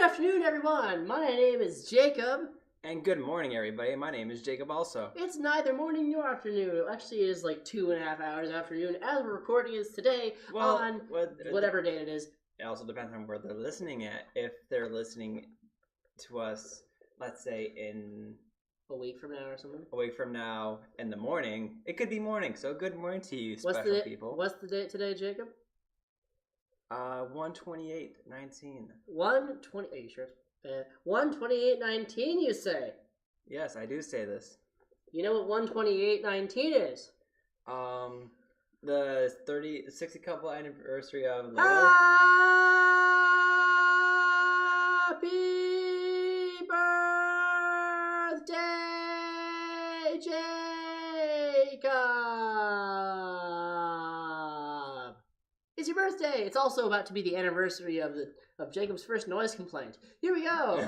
afternoon, everyone. My name is Jacob. And good morning, everybody. My name is Jacob also. It's neither morning nor afternoon. Actually, it is like 2.5 hours afternoon as we're recording this today on whatever date it is. It also depends on where they're listening at. If they're listening to us, let's say in a week from now or something. A week from now in the morning, it could be morning. So good morning to you, special people. What's the date today, Jacob? 1/28/19. 1/20. Are you sure? 1/28/19. You say? Yes, I do say this. You know what 1/28/19 is? The 60 couple anniversary of Lego. Happy birthday, Jacob! It's your birthday. It's also about to be the anniversary of Jacob's first noise complaint. Here we go.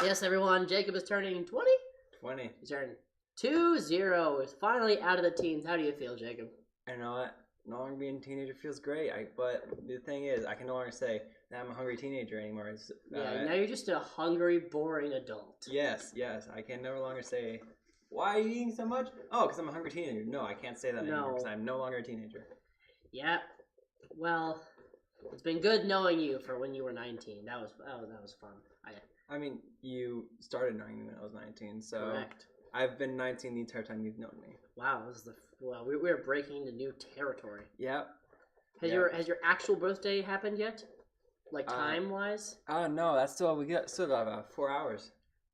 Yes, everyone. Jacob is turning 20. 20. He's turning 20. He's finally out of the teens. How do you feel, Jacob? You know what? No longer being a teenager feels great. But the thing is, I can no longer say that I'm a hungry teenager anymore. Now you're just a hungry, boring adult. Yes. I can no longer say, why are you eating so much? Oh, because I'm a hungry teenager. No, I can't say that anymore because I'm no longer a teenager. Yeah. Well, it's been good knowing you for when you were 19. That was fun. I mean, you started knowing me when I was 19, so correct. I've been 19 the entire time you've known me. Wow, we're breaking into new territory. Yep. Has your actual birthday happened yet? Like time wise? No, that's still still got about 4 hours.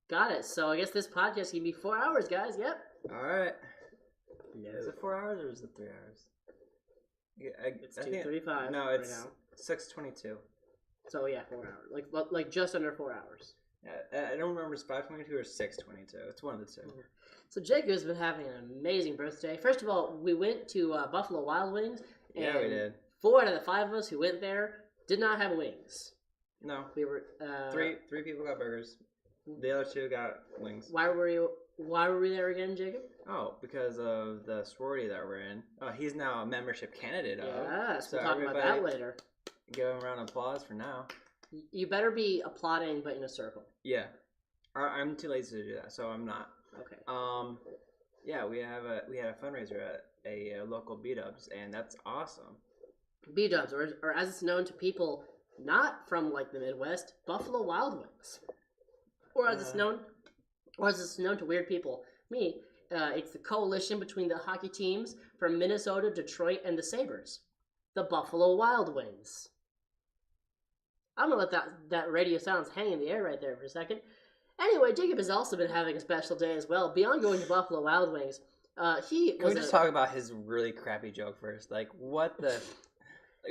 Got it. So I guess this podcast can be 4 hours, guys. Yep. All right. No. Is it 4 hours or is it 3 hours? It's 2:35. No, it's right now. 6:22. So yeah, 4 hours. Like just under 4 hours. Yeah, I don't remember it's 5:22 or 6:22. It's one of the two. Mm-hmm. So Jacob has been having an amazing birthday. First of all, we went to Buffalo Wild Wings. And yeah, we did. 4 out of the 5 of us who went there did not have wings. No. We were three people got burgers. The other 2 got wings. Why were we there again, Jacob? Oh, because of the sorority that we're in. Oh, he's now a membership candidate of. Yes, we'll talk about that later. Give him a round of applause for now. You better be applauding, but in a circle. Yeah. I'm too lazy to do that, so I'm not. Okay. Yeah, we had a fundraiser at a local B-Dubs, and that's awesome. B-Dubs, or as it's known to people not from like the Midwest, Buffalo Wild Wings, or as it's known to weird people, me. It's the coalition between the hockey teams from Minnesota, Detroit, and the Sabres, the Buffalo Wild Wings. I'm gonna let that radio silence hang in the air right there for a second. Anyway, Jacob has also been having a special day as well. Beyond going to Buffalo Wild Wings, Can we just talk about his really crappy joke first? Like, what the?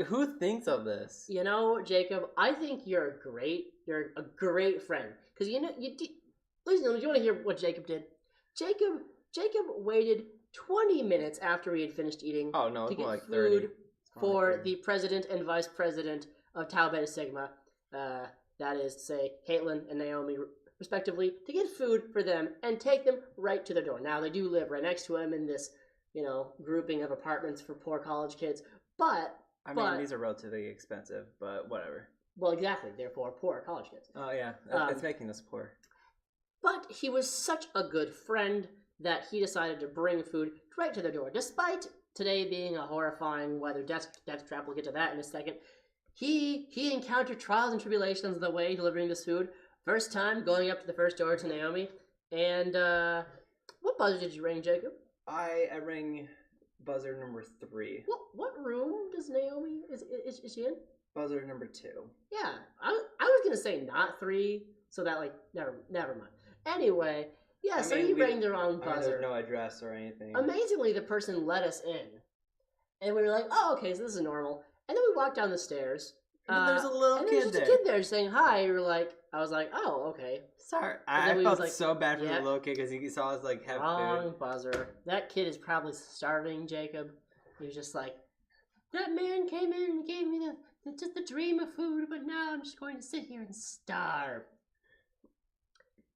Who thinks of this? You know, Jacob, I think you're a great friend. Because ladies and gentlemen, do you want to hear what Jacob did? Jacob waited 20 minutes after we had finished eating to get like food 30. for the president and vice president of Tau Beta Sigma. That is to say, Caitlin and Naomi, respectively, to get food for them and take them right to their door. Now, they do live right next to him in this, grouping of apartments for poor college kids. But these are relatively expensive, but whatever. Well, exactly. Therefore, poor college kids. Oh, yeah. It's making us poor. But he was such a good friend that he decided to bring food right to their door. Despite today being a horrifying weather death trap, we'll get to that in a second, he encountered trials and tribulations on the way delivering this food. First time going up to the first door to Naomi. And what buzzer did you ring, Jacob? I rang buzzer number 3. What room does Naomi is she in? Buzzer number 2. Yeah, I was gonna say not 3, so that never mind. Anyway, yeah, so you rang the wrong buzzer. There's no address or anything. Amazingly, the person let us in, and we were like, "Oh, okay, so this is normal." And then we walked down the stairs. And there's a little kid there. And there's just a kid there saying hi. I was like, "Oh, okay." Sorry, I felt so bad for the little kid because he saw us have wrong food. Buzzer. That kid is probably starving, Jacob. He was just like, "That man came in and gave me just the dream of food, but now I'm just going to sit here and starve."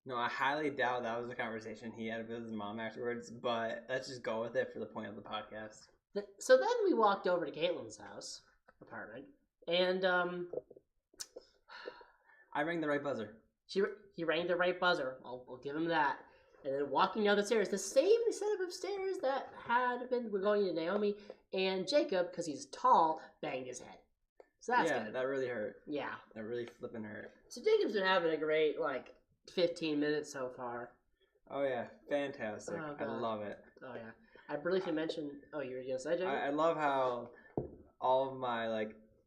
No, I highly doubt that was the conversation he had with his mom afterwards, but let's just go with it for the point of the podcast. So then we walked over to Caitlin's apartment, and I rang the right buzzer. He rang the right buzzer. I'll give him that. And then walking down the stairs, the same setup of stairs that were going to Naomi, and Jacob, because he's tall, banged his head. So that's good. That really hurt. Yeah. That really flipping hurt. So Jacob's been having a great, 15 minutes so far. Oh, yeah. Fantastic. Oh, I God. love it. Oh, yeah. I briefly mentioned... Oh, you were going to say, Jacob? I love how all of my,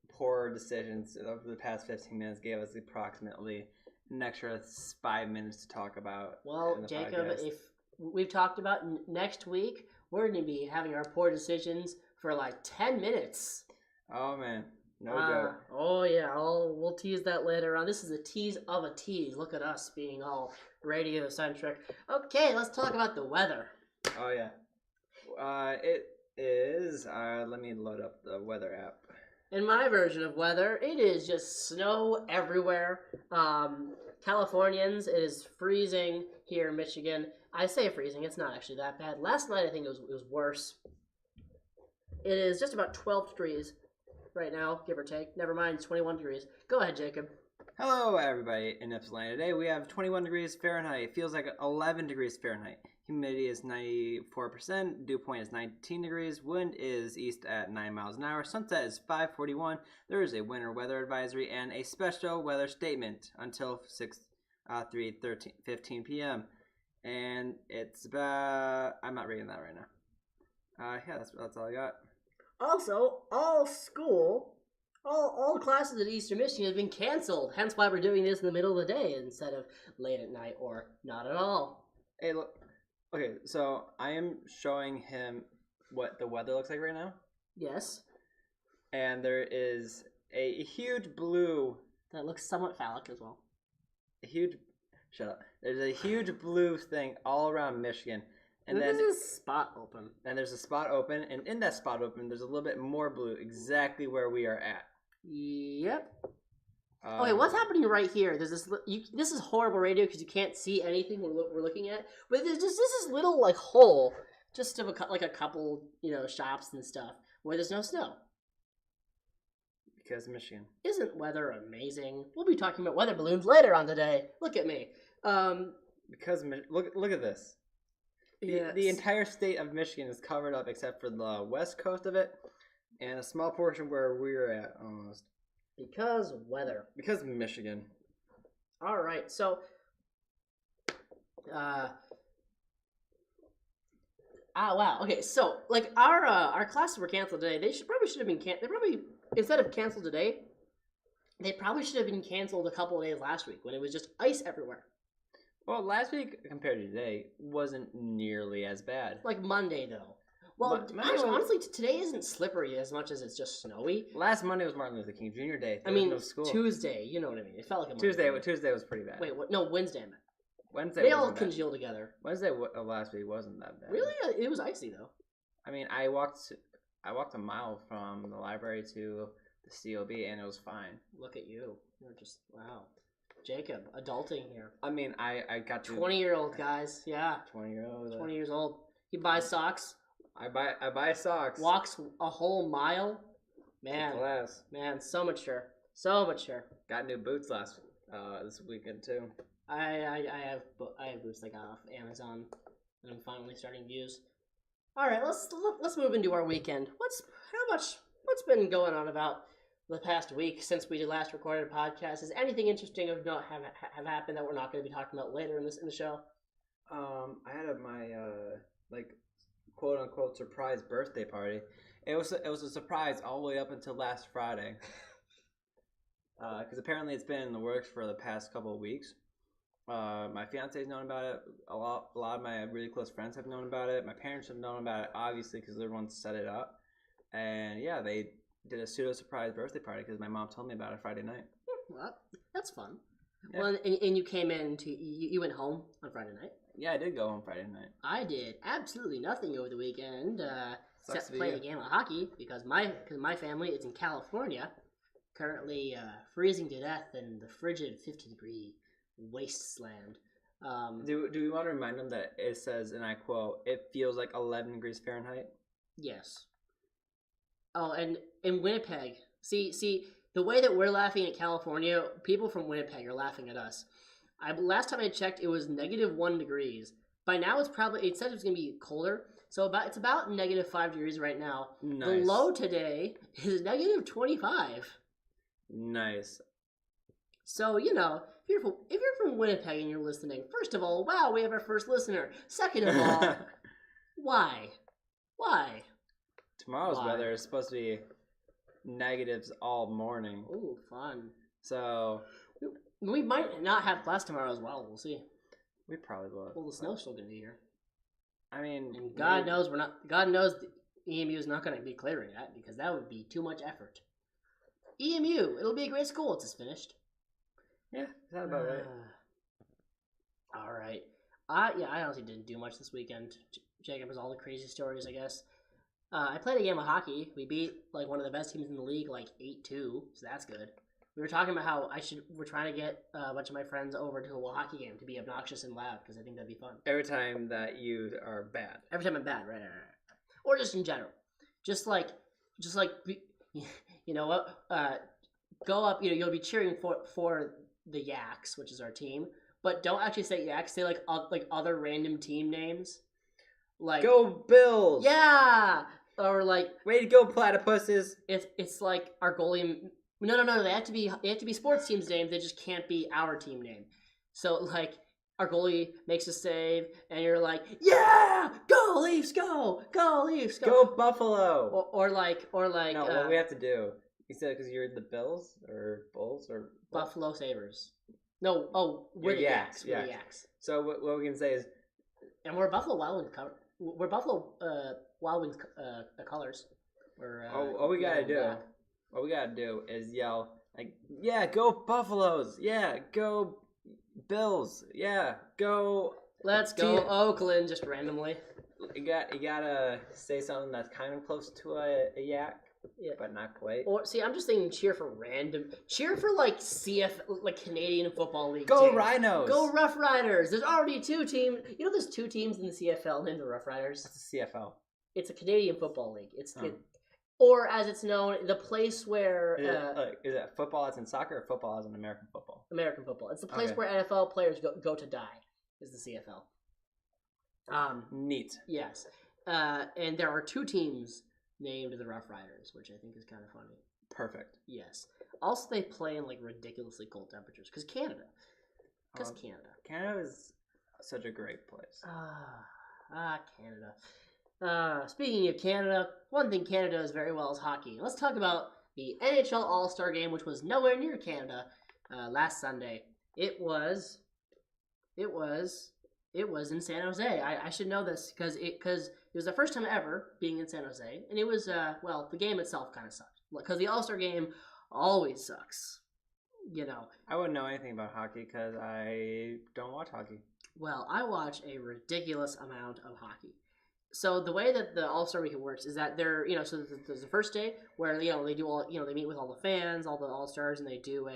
poor decisions over the past 15 minutes gave us approximately an extra 5 minutes to talk about. Well, Jacob, if we've talked about next week, we're going to be having our poor decisions for 10 minutes. Oh, man. No joke. Oh, yeah. We'll tease that later on. This is a tease of a tease. Look at us being all radio-centric. Okay, let's talk about the weather. Oh, yeah. It is... let me load up the weather app. In my version of weather, it is just snow everywhere. Californians, it is freezing here in Michigan. I say freezing, it's not actually that bad. Last night I think it was worse. It is just about 12 degrees right now, give or take. Never mind, it's 21 degrees. Go ahead, Jacob. Hello, everybody in Ypsilanti. Today we have 21 degrees Fahrenheit. It feels like 11 degrees Fahrenheit. Humidity is 94%. Dew point is 19 degrees. Wind is east at 9 miles an hour. Sunset is 5:41. There is a winter weather advisory and a special weather statement until 3:15 p.m. And it's about... I'm not reading that right now. Yeah, that's all I got. Also, all classes at Eastern Michigan have been canceled. Hence why we're doing this in the middle of the day instead of late at night or not at all. Hey, look. Okay, so I am showing him what the weather looks like right now. Yes. And there is a huge blue... That looks somewhat phallic as well. Shut up. There's a huge blue thing all around Michigan. And there's a spot open. And there's a spot open, and in that spot open, there's a little bit more blue exactly where we are at. Yep. Okay, what's happening right here? There's this. This is horrible radio because you can't see anything we're looking at. But there's just this little hole, just of a couple shops and stuff where there's no snow. Because Michigan. Isn't weather amazing? We'll be talking about weather balloons later on today. Look at me. Because look at this. Yes. The entire state of Michigan is covered up except for the west coast of it and a small portion where we're at almost. Because weather. Because Michigan. All right, so wow. Okay, so our classes were canceled today. They probably should have been canceled. They probably, instead of canceled today, they probably should have been canceled a couple of days last week when it was just ice everywhere. Well, last week compared to today wasn't nearly as bad. Like Monday though. Well, honestly, today isn't slippery as much as it's just snowy. Last Monday was Martin Luther King Jr. Day. There was no school. Tuesday, you know what I mean. It felt like a Monday. Tuesday was pretty bad. Wait, what? No, Wednesday. Wednesday. They all congeal together. Wednesday last week wasn't that bad. Really? It was icy though. I mean, I walked a mile from the library to the COB, and it was fine. Look at you. You're just wow. Jacob, adulting here. I mean, I got 20-year-old guys. Yeah. 20-year-old. 20 years old. He buys socks. I buy socks. Walks a whole mile. Man, so mature. So mature. Got new boots this weekend too. I have boots I got off Amazon, and I'm finally starting to use. All right, let's move into our weekend. What's been going on about the past week since we last recorded a podcast? Is anything interesting of note have happened that we're not going to be talking about later in the show? I had my quote unquote surprise birthday party. It was a surprise all the way up until last Friday. Because apparently it's been in the works for the past couple of weeks. My fiance's known about it. A lot of my really close friends have known about it. My parents have known about it, obviously, because everyone set it up. And yeah, they did a pseudo surprise birthday party because my mom told me about it Friday night. Well, that's fun. Yeah. Well, and you came in you went home on Friday night. Yeah, I did go home Friday night. I did absolutely nothing over the weekend except play a game of hockey because my family is in California, currently freezing to death in the frigid 50-degree wasteland. Do we want to remind them that it says, and I quote, "It feels like 11 degrees Fahrenheit"? Yes. Oh, and in Winnipeg, see, the way that we're laughing at California, people from Winnipeg are laughing at us. Last time I checked, it was -1 degrees. By now, it said it was going to be colder. So it's about -5 degrees right now. Nice. The low today is -25. Nice. So, you know, if you're from Winnipeg and you're listening, first of all, wow, we have our first listener. Second of all, why? Tomorrow's Why? weather is supposed to be negatives all morning. Ooh, fun. So We might not have class tomorrow as well. We'll see. we probably will. Well, the snow's still going to be here. I mean, And God knows the EMU is not going to be clearing that because that would be too much effort. EMU, it'll be a great school once it's finished. Yeah, is that about right? All right. I honestly didn't do much this weekend. Jacob has all the crazy stories, I guess. I played a game of hockey. We beat like one of the best teams in the league, like 8-2, so that's good. We were talking about how we're trying to get a bunch of my friends over to a hockey game to be obnoxious and loud because I think that'd be fun. Every time that you are bad. Every time I'm bad, right. Or just in general. Just like, you know what? Go up. You know, you'll be cheering for the Yaks, which is our team, but don't actually say Yaks. Say like other random team names. Like Go Bills! Yeah, or like Way to go, platypuses! it's like our goalie. No. They have to be sports teams' names. They just can't be our team name. So like our goalie makes a save, and you're like, yeah, go Leafs, go Leafs, Go Buffalo! or like No, what we have to do? You said because you're the Bills or Bulls or Buffalo Sabres. No, we're You're the Yaks. We're the Yaks. So what we can say is, And we're Buffalo Wild Wings We're Buffalo Wild Wings colors. all we gotta do. black. What we gotta do is yell like, yeah, go Buffaloes! Yeah, go Bills! Yeah, go! Let's go Oakland, just randomly. You gotta say something that's kind of close to a yak, Yeah. but not quite. Or see, I'm just thinking cheer for like like Canadian Football League. Go teams. Rhinos! Go Rough Riders! There's already 2 teams. You know, there's 2 teams in the CFL named the Rough Riders. That's the CFL. It's a Canadian Football League. Or as it's known, the place where Is it football as in soccer or football as in American football? American football. It's the place Okay. where NFL players go to die. Is the CFL. Neat. Yes. And there are 2 teams named the Rough Riders, which I think is kind of funny. Perfect. Yes. Also, they play in like ridiculously cold temperatures because Canada. Canada is such a great place. Canada. Speaking of Canada, one thing Canada does very well is hockey. Let's talk about the NHL All-Star Game, which was nowhere near Canada last Sunday. It was in San Jose. I should know this because it was the first time ever being in San Jose, and it was the game itself kind of sucked because the All-Star Game always sucks. You know. I wouldn't know anything about hockey because I don't watch hockey. Well, I watch a ridiculous amount of hockey. So the way that the All-Star Weekend works is that so there's the first day where they do all they meet with all the fans, all the All-Stars, and they do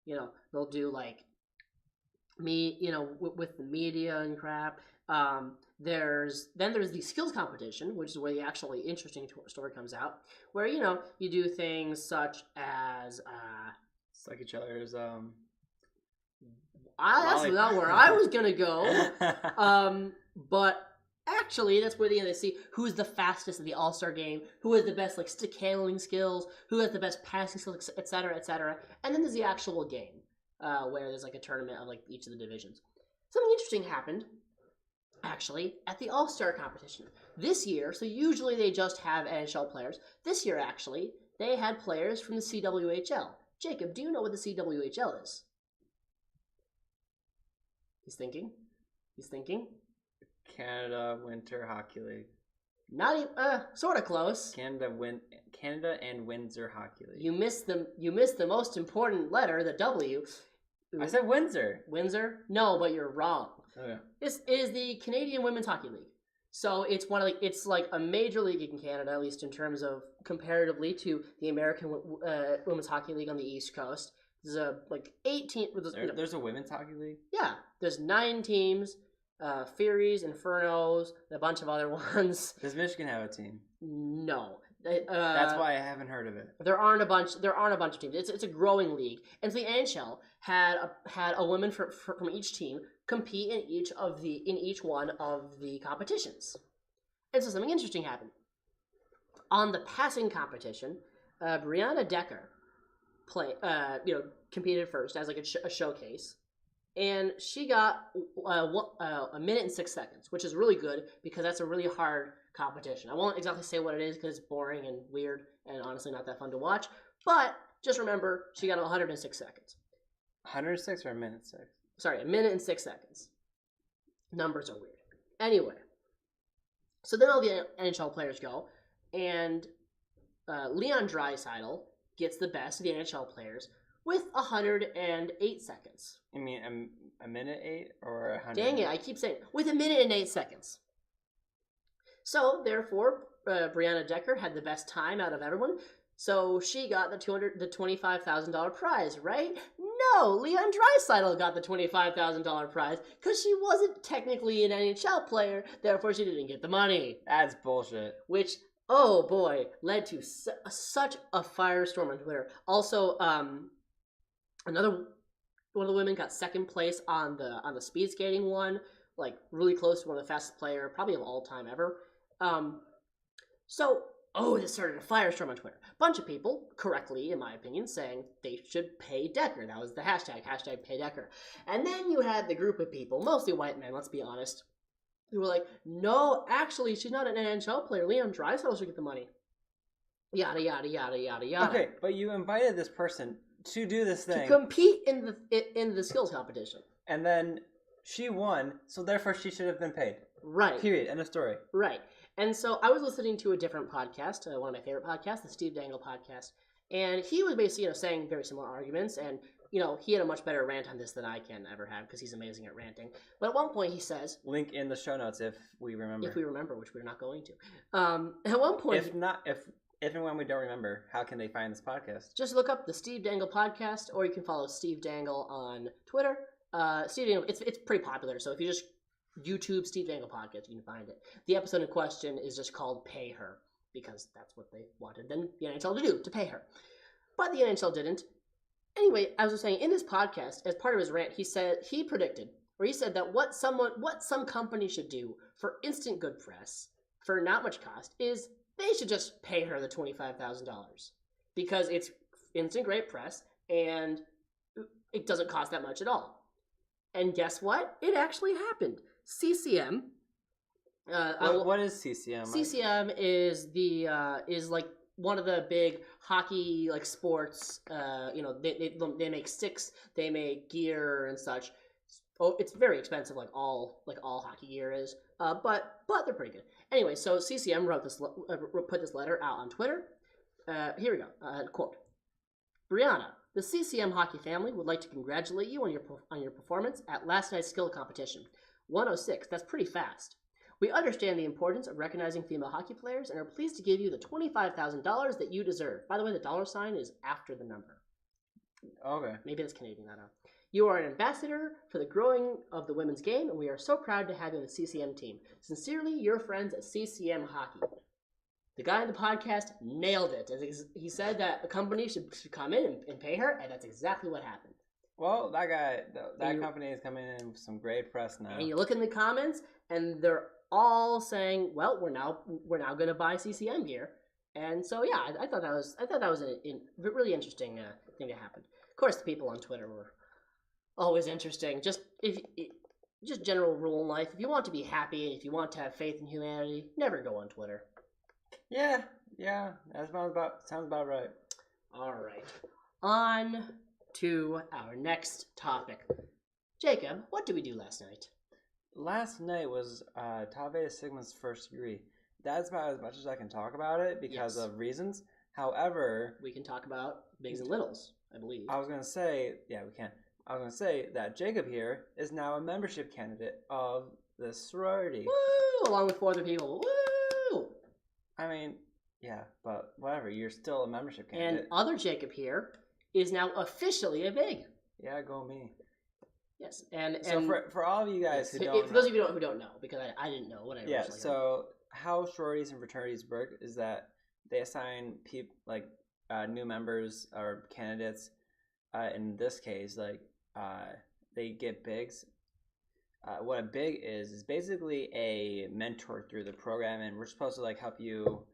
they'll do like with the media and crap. There's the skills competition, which is where the actually interesting story comes out, where you do things such as Suck each other's that's not where I was gonna go. But actually, that's where they see who's the fastest in the All-Star Game, who has the best like stick handling skills, who has the best passing skills, etc., etc. And then there's the actual game, where there's like a tournament of like each of the divisions. Something interesting happened, actually, at the All-Star competition this year. So usually they just have NHL players. This year, actually, they had players from the CWHL. Jacob, do you know what the CWHL is? He's thinking. Canada Winter Hockey League. Not even, sort of close. Canada and Windsor Hockey League. You missed the most important letter, the W. I said Windsor. Windsor? No, but you're wrong. Okay. This is the Canadian Women's Hockey League. So it's it's like a major league in Canada, at least in terms of comparatively to the American Women's Hockey League on the East Coast. There's 18. There's a women's hockey league. Yeah, there's 9 teams. Furies, Infernos, and a bunch of other ones. Does Michigan have a team? No. That's why I haven't heard of it. There aren't a bunch of teams. It's a growing league, and so the NHL had a woman from each team compete in each one of the competitions. And so something interesting happened. On the passing competition, Brianna Decker competed first as like a showcase, and she got a minute and 6 seconds, which is really good because that's a really hard competition. I won't exactly say what it is because it's boring and weird and honestly not that fun to watch, but just remember she got 106 seconds. 106 or a minute 6? Sorry, a minute and 6 seconds. Numbers are weird. Anyway, so then all the NHL players go, and Leon Draisaitl gets the best of the NHL players with 108 seconds. You mean a minute 8 or 100? Dang it, I keep saying with a minute and 8 seconds. So, therefore, Brianna Decker had the best time out of everyone, so she got the $25,000 prize, right? No, Leon Draisaitl got the $25,000 prize because she wasn't technically an NHL player, therefore she didn't get the money. That's bullshit. Which, oh boy, led to such a firestorm on Twitter. Also, another one of the women got second place on the speed skating one, like really close to one of the fastest player, probably of all time ever. This started a firestorm on Twitter. Bunch of people, correctly in my opinion, saying they should pay Decker. That was the hashtag pay Decker. And then you had the group of people, mostly white men, let's be honest, who were like, no, actually, she's not an NHL player. Leon Draisaitl should get the money. Yada, yada, yada, yada, yada. Okay, but you invited this person to do this thing. To compete in the skills competition. And then she won, so therefore she should have been paid. Right. Period. End of story. Right. And so I was listening to a different podcast, one of my favorite podcasts, the Steve Dangle podcast, and he was basically, saying very similar arguments, and, he had a much better rant on this than I can ever have, because he's amazing at ranting. But at one point he says... Link in the show notes if we remember. If we remember, which we're not going to. At one point... If and when we don't remember, how can they find this podcast? Just look up the Steve Dangle podcast, or you can follow Steve Dangle on Twitter. Steve Dangle, it's pretty popular, so if you just YouTube Steve Dangle podcast, you can find it. The episode in question is just called Pay Her, because that's what they wanted the NHL to do, to pay her. But the NHL didn't. Anyway, I was just saying, in this podcast, as part of his rant, he said that what some company should do for instant good press, for not much cost, is they should just pay her the $25,000. Because it's instant great press, and it doesn't cost that much at all. And guess what? It actually happened. CCM. What is CCM? CCM is like one of the big hockey sports. They make sticks, they make gear and such. Oh, it's very expensive, like all hockey gear is. But they're pretty good. Anyway, so CCM put this letter out on Twitter. Here we go. Quote: Brianna, the CCM hockey family would like to congratulate you on your performance at last night's skill competition. 106, that's pretty fast. We understand the importance of recognizing female hockey players and are pleased to give you the $25,000 that you deserve. By the way, the $sign is after the number. Okay. Maybe that's Canadian, I don't know. You are an ambassador for the growing of the women's game, and we are so proud to have you on the CCM team. Sincerely, your friends at CCM Hockey. The guy in the podcast nailed it. He said that the company should come in and pay her, and that's exactly what happened. Well, that company is coming in with some great press now. And you look in the comments, and they're all saying, "Well, we're now going to buy CCM gear." And so, yeah, I thought that was a really interesting thing to happen. Of course, the people on Twitter were always interesting. Just general rule in life: if you want to be happy and if you want to have faith in humanity, never go on Twitter. Yeah, that sounds about right. All right, on to our next topic. Jacob, what did we do last night? Last night was Tau Beta Sigma's first degree. That's about as much as I can talk about it because of reasons. However, we can talk about bigs and littles, I believe. I was going to say, yeah, we can. I was going to say that Jacob here is now a membership candidate of the sorority. Woo! Along with 4 other people. Woo! I mean, yeah, but whatever. You're still a membership candidate. And other Jacob here is now officially a big. Yeah, go me. Yes, and so for all of you guys who don't know, for those of you who don't know, because I didn't know what I so how sororities and fraternities work is that they assign new members or candidates. In this case, they get bigs. What a big is basically a mentor through the program, and we're supposed to help you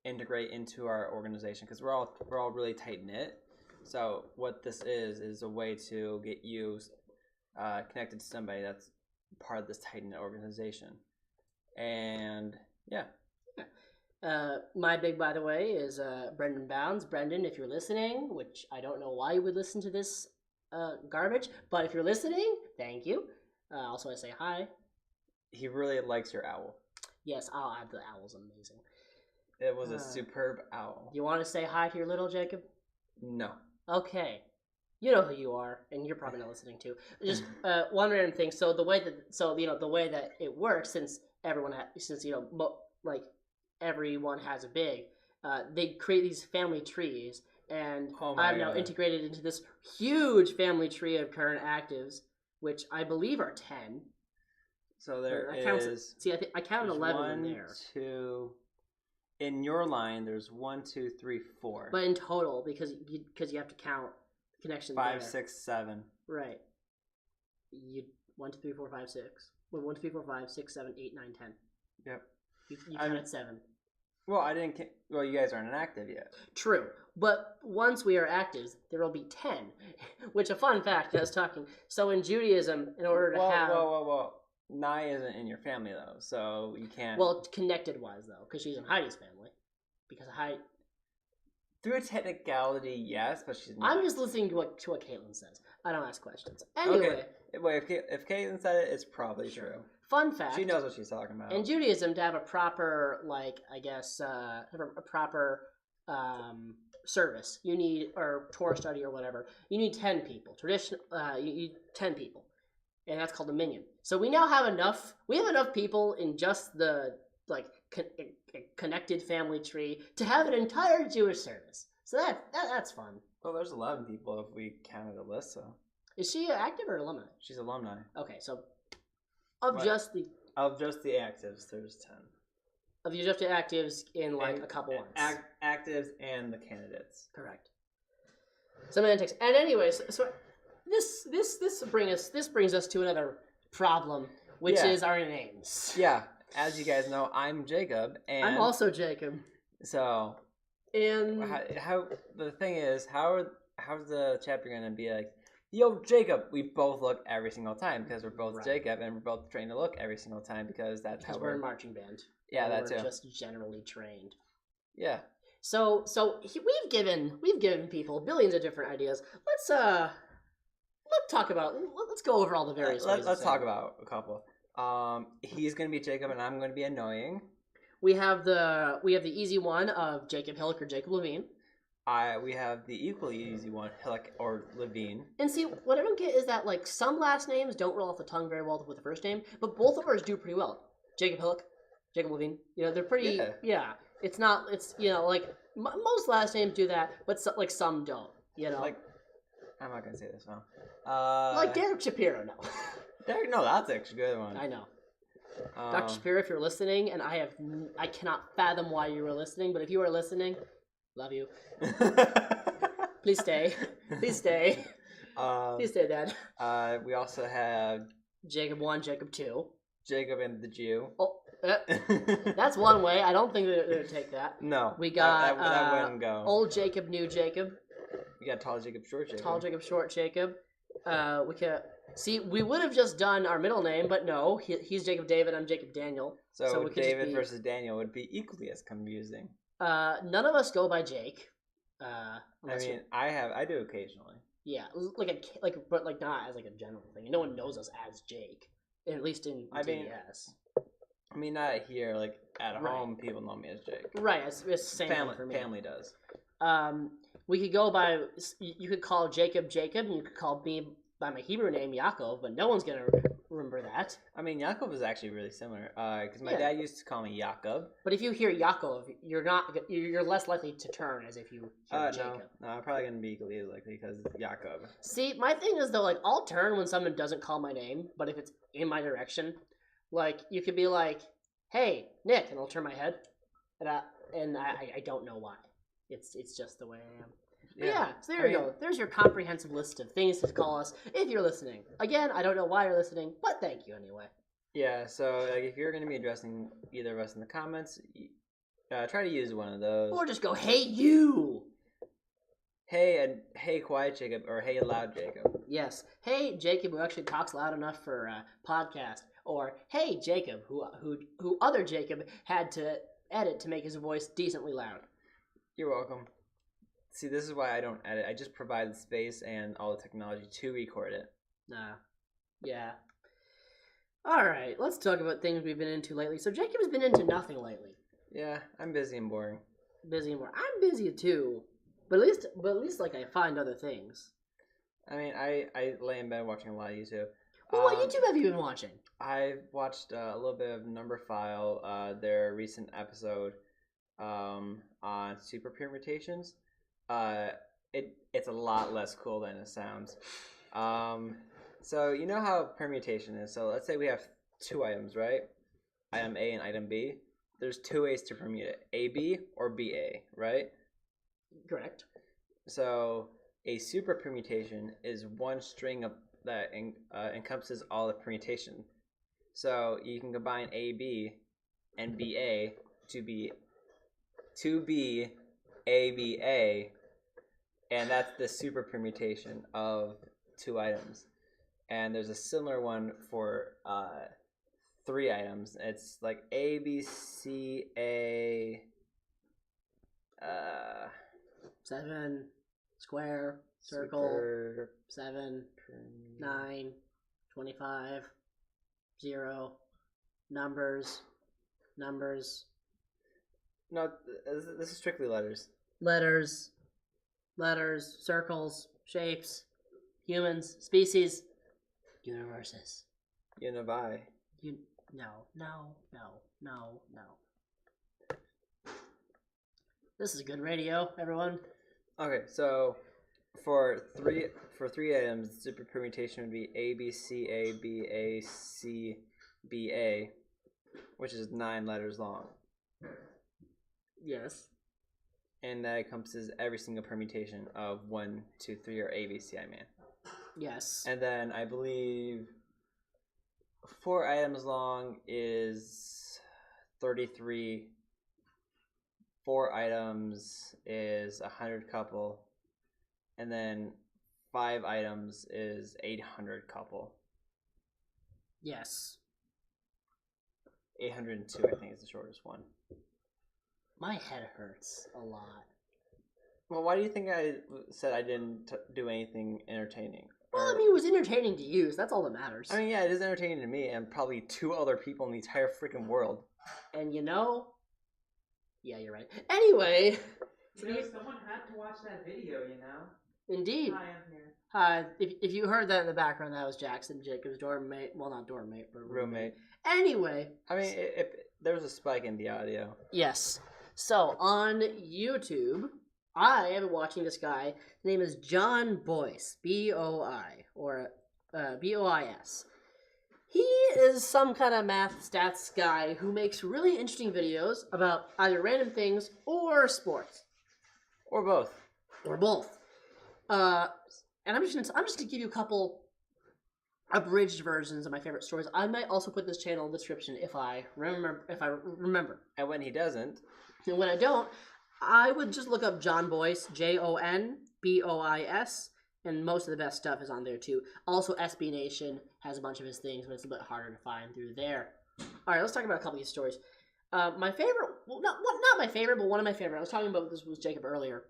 integrate into our organization because we're all really tight knit. So what this is a way to get you connected to somebody that's part of this tight knit organization. And yeah. My big, by the way, is Brendan Bounds. Brendan, if you're listening, which I don't know why you would listen to this garbage, but if you're listening, thank you. Also, I say hi. He really likes your owl. Yes, the owl's amazing. It was a superb owl. You want to say hi to your little Jacob? No. Okay. You know who you are, and you're probably not listening too. Just one random thing. So the way that it works, since everyone everyone has a big, they create these family trees, and I'm now integrated into this huge family tree of current actives, which I believe are 10. So there I counted 11 in there. 2. In your line, there's 1, 2, 3, 4. But in total, because you have to count connections. 5, 6, 7. Right. 1, 2, 3, 4, 5, 6. 1, 2, 3, 4, 5, 6, 7, 8, 9, 10. Yep. You counted 7. Well, Well, you guys aren't active yet. True, but once we are active, there will be 10. Which a fun fact. I was talking. So in Judaism, in order to have. Whoa. Nai isn't in your family though, so you can't. Well, connected wise though, because she's in Heidi's family. Because Heidi. Through technicality, yes, but she's not. I'm just listening to what Caitlin says. I don't ask questions. Anyway. Okay. Wait, if Caitlin said it, it's probably true. Fun fact. She knows what she's talking about. In Judaism, to have a proper, service, you need, or Torah study or whatever, you need 10 people. You need 10 people. And that's called a minyan. So we now have enough people in just the, connected family tree to have an entire Jewish service. So that's fun. Well, there's 11 people if we counted Alyssa. Is she active or alumni? She's alumni. Okay, so of just the actives, there's 10. Of just the actives in a couple ones. Actives and the candidates. Correct. Semantics. And anyways, so this brings us to another problem, which is our names. Yeah. As you guys know, I'm Jacob, and I'm also Jacob. So, and how the thing is, how's the chapter gonna be like? Yo, Jacob. We both look every single time because we're both Jacob, and we're both trained to look every single time because that's how we're in marching band. Yeah, that's we're just generally trained. Yeah. So we've given people billions of different ideas. Let's go over all the various. Let's talk about a couple. He's gonna be Jacob, and I'm gonna be annoying. We have the easy one of Jacob Hillick or Jacob Levine. We have the equally easy one, Hillick or Levine. And see, what I don't get is that some last names don't roll off the tongue very well with the first name, but both of ours do pretty well. Jacob Hillick, Jacob Levine. They're pretty. Yeah. It's not. It's most last names do that, but some don't. I'm not gonna say this one. Derek Shapiro, no. Derek, no, that's actually a good one. I know. Dr. Shapiro, if you're listening, and I cannot fathom why you were listening, but if you are listening, love you. Please stay. Please stay. Please stay, Dad. We also have Jacob 1, Jacob 2. Jacob and the Jew. Oh, that's one way. I don't think they would take that. No. We got that wouldn't go. Old Jacob, New Jacob. We got Tall Jacob, Short Jacob. Tall Jacob, Short Jacob. We could see. We would have just done our middle name, but no. He's Jacob David. I'm Jacob Daniel. So we David versus Daniel would be equally as confusing. None of us go by Jake. I do occasionally. Yeah, but not as a general thing. No one knows us as Jake, at least in TDS. I mean, not here. At home, people know me as Jake. Right, it's the same thing for me. Family does. We could go by. You could call Jacob, and you could call me by my Hebrew name Yaakov, but no one's gonna remember that. I mean, Yaakov is actually really similar because my dad used to call me Yaakov. But if you hear Yaakov, you're less likely to turn as if you hear Jacob. No, I'm probably gonna be equally as likely because Yaakov. See, my thing is though, I'll turn when someone doesn't call my name, but if it's in my direction, you could be like, "Hey, Nick," and I'll turn my head. and I don't know why. It's just the way I am. But so there you go. There's your comprehensive list of things to call us if you're listening. Again, I don't know why you're listening, but thank you anyway. Yeah, so like, if you're going to be addressing either of us in the comments, try to use one of those. Or just go, hey, you! Hey, quiet Jacob, or hey, loud Jacob. Yes. Hey, Jacob, who actually talks loud enough for a podcast. Or hey, Jacob, who other Jacob had to edit to make his voice decently loud. You're welcome. See, this is why I don't edit. I just provide the space and all the technology to record it. Yeah. All right, let's talk about things we've been into lately. So Jacob has been into nothing lately. Yeah, I'm busy and boring. I'm busy too, but at least like I find other things. I mean, I lay in bed watching a lot of YouTube. Well, what YouTube have you been watching? I've watched a little bit of Numberphile, their recent episode on super permutations. It's a lot less cool than it sounds. So you know how permutation is. So let's say we have two items, right? Item A and item B. There's two ways to permute it: AB or BA, right? Correct. So a super permutation is one string that encompasses all the permutation. So you can combine AB and BA to be ABA, and that's the super permutation of two items. And there's a similar one for three items. It's like A, B, C, A. 7, square, circle, 7, 9, 25, 0, numbers. No, this is strictly letters. Letters, circles, shapes, humans, species, universes. Univi. No. This is good radio, everyone. Okay, so for three items, the super permutation would be A B C A B A C B A, which is 9 letters long. Yes. And that encompasses every single permutation of 1, 2, 3, or ABC, I mean. Yes. And then I believe 4 items long is 33. 4 items is 100 couple. And then 5 items is 800 couple. Yes. 802, I think, is the shortest one. My head hurts a lot. Well, why do you think I said I didn't do anything entertaining? Well, I mean, it was entertaining to you, so that's all that matters. I mean, yeah, it is entertaining to me and probably 2 other people in the entire freaking world. And yeah, you're right. Anyway. Someone had to watch that video, Indeed. Hi, I'm here. Hi. If you heard that in the background, that was Jackson, Jacob's dorm mate. Well, not dorm mate, but roommate. Anyway. I mean, if there was a spike in the audio. Yes. So, on YouTube, I have been watching this guy. His name is John Boyce, B-O-I, or B-O-I-S. He is some kind of math stats guy who makes really interesting videos about either random things or sports. Or both. Or both. And I'm just gonna give you a couple abridged versions of my favorite stories. I might also put this channel in the description if I remember. And when he doesn't. And when I don't, I would just look up John Boyce, Jonbois, and most of the best stuff is on there too. Also, SB Nation has a bunch of his things, but it's a bit harder to find through there. All right, let's talk about a couple of these stories. My favorite, well, not my favorite, but one of my favorite. I was talking about this with Jacob earlier.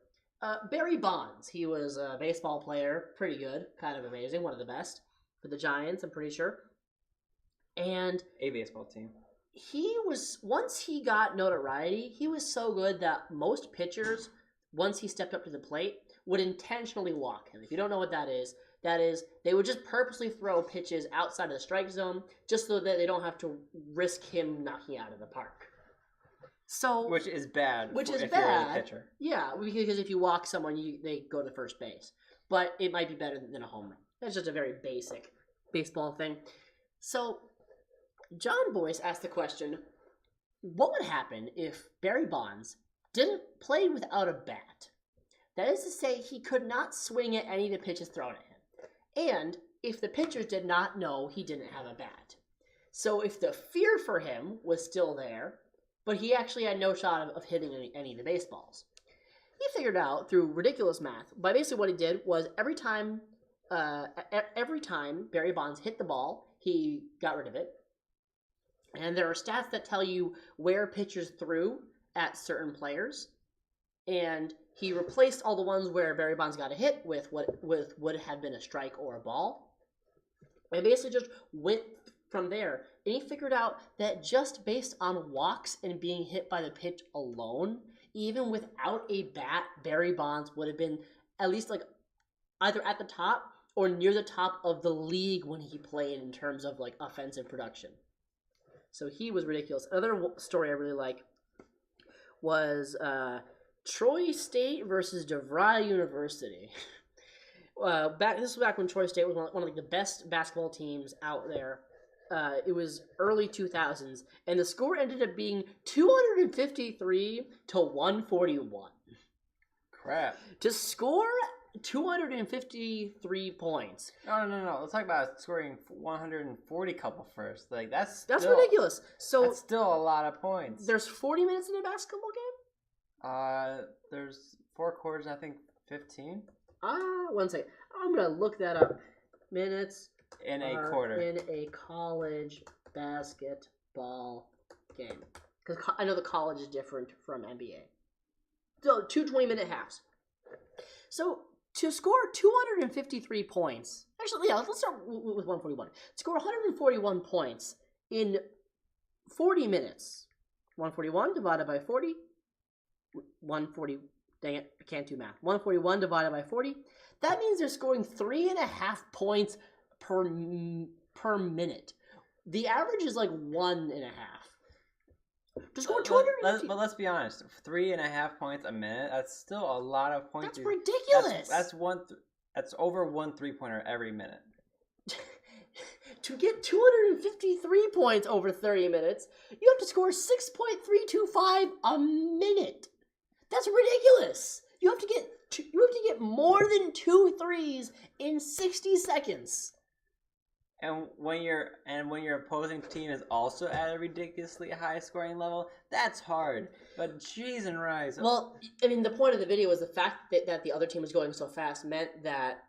Barry Bonds. He was a baseball player, pretty good, kind of amazing, one of the best for the Giants, I'm pretty sure. And a baseball team. Once he got notoriety, he was so good that most pitchers, once he stepped up to the plate, would intentionally walk him. If you don't know what that is they would just purposely throw pitches outside of the strike zone just so that they don't have to risk him knocking out of the park. So, which is bad. Which is if bad. You're the pitcher. Yeah, because if you walk someone, they go to first base. But it might be better than a home run. That's just a very basic baseball thing. So, John Boyce asked the question, what would happen if Barry Bonds didn't play without a bat? That is to say, he could not swing at any of the pitches thrown at him. And if the pitchers did not know he didn't have a bat. So if the fear for him was still there, but he actually had no shot of hitting any of the baseballs. He figured out through ridiculous math, by basically what he did was every time Barry Bonds hit the ball, he got rid of it. And there are stats that tell you where pitchers threw at certain players. And he replaced all the ones where Barry Bonds got a hit with what would have been a strike or a ball. And basically just went from there. And he figured out that just based on walks and being hit by the pitch alone, even without a bat, Barry Bonds would have been at least like either at the top or near the top of the league when he played in terms of like offensive production. So he was ridiculous. Another story I really like was Troy State versus DeVry University. This was back when Troy State was one of the best basketball teams out there. It was early 2000s, and the score ended up being 253 to 141. Crap. To score 253 points. No. Let's talk about scoring 140 couple first. Like that's ridiculous. So that's still a lot of points. There's 40 minutes in a basketball game? There's 4 quarters, I think 15. 1 second. I'm gonna look that up. Minutes in a quarter in a college basketball game, because I know the college is different from NBA. So 2 20-minute halves. So to score 253 points, actually, yeah, let's start with 141. Score 141 points in 40 minutes. 141 divided by 40. 140. Dang it, I can't do math. 141 divided by 40. That means they're scoring 3.5 points per minute. The average is like 1.5. To score 250. But let's be honest, 3.5 points a minute. That's still a lot of points. That's ridiculous. That's over 1 3-pointer every minute. To get 253 points over 30 minutes, you have to score 6.325 a minute. That's ridiculous. You have to get more than 2 threes in 60 seconds. And when your opposing team is also at a ridiculously high scoring level, that's hard. But jeez and rise. Well, I mean, the point of the video was the fact that the other team was going so fast meant that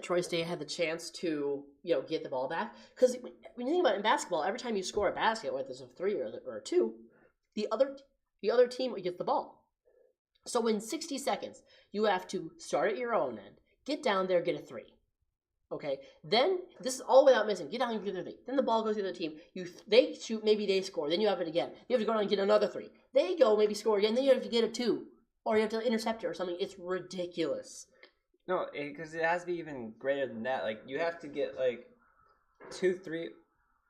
Troy State had the chance to get the ball back. Because when you think about it, in basketball, every time you score a basket, whether it's a 3 or a 2, the other team gets the ball. So in 60 seconds, you have to start at your own end, get down there, get a 3. Okay, then this is all without missing. Get down and get a 3. Then the ball goes to the other team. They shoot, maybe they score. Then you have it again. You have to go down and get another 3. They go, maybe score again. Then you have to get a 2, or you have to intercept it or something. It's ridiculous. No, because it has to be even greater than that. Like you have to get like 2 3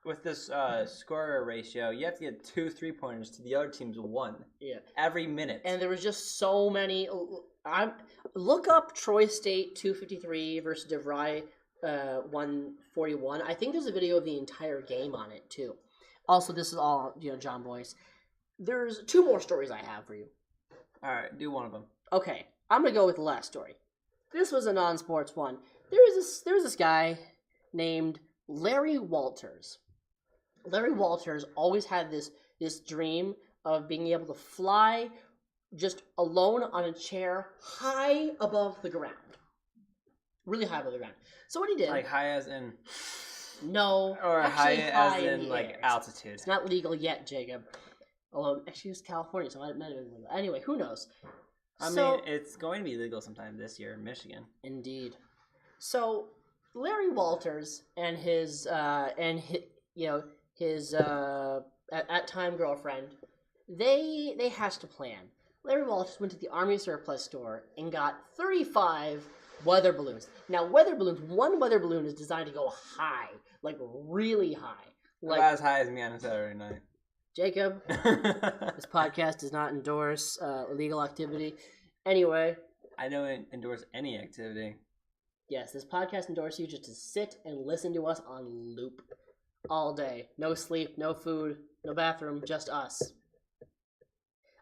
with this scorer ratio. You have to get 2 3-pointers to the other team's 1. Yeah, every minute. And there was just so many. Look up Troy State 253 versus DeVry 141. I think there's a video of the entire game on it too. Also, this is all John Boyce. There's 2 more stories I have for you. All right, do one of them. Okay, I'm gonna go with the last story. This was a non-sports one. There was this guy named Larry Walters. Larry Walters always had this dream of being able to fly just alone on a chair high above the ground. Really high above the ground. So what he did... Like high as in... No. Or high as in like altitude. It's not legal yet, Jacob. Although, actually it's California, so I might have been legal. Anyway, who knows? I mean, it's going to be legal sometime this year in Michigan. Indeed. So, Larry Walters and his at-time girlfriend, they hatched a plan. Larry Walters went to the Army surplus store and got 35 weather balloons. Now, one weather balloon is designed to go high, like really high. Like about as high as me on a Saturday night. Jacob, this podcast does not endorse illegal activity. Anyway. I don't endorse any activity. Yes, this podcast endorses you just to sit and listen to us on loop all day. No sleep, no food, No bathroom, just us.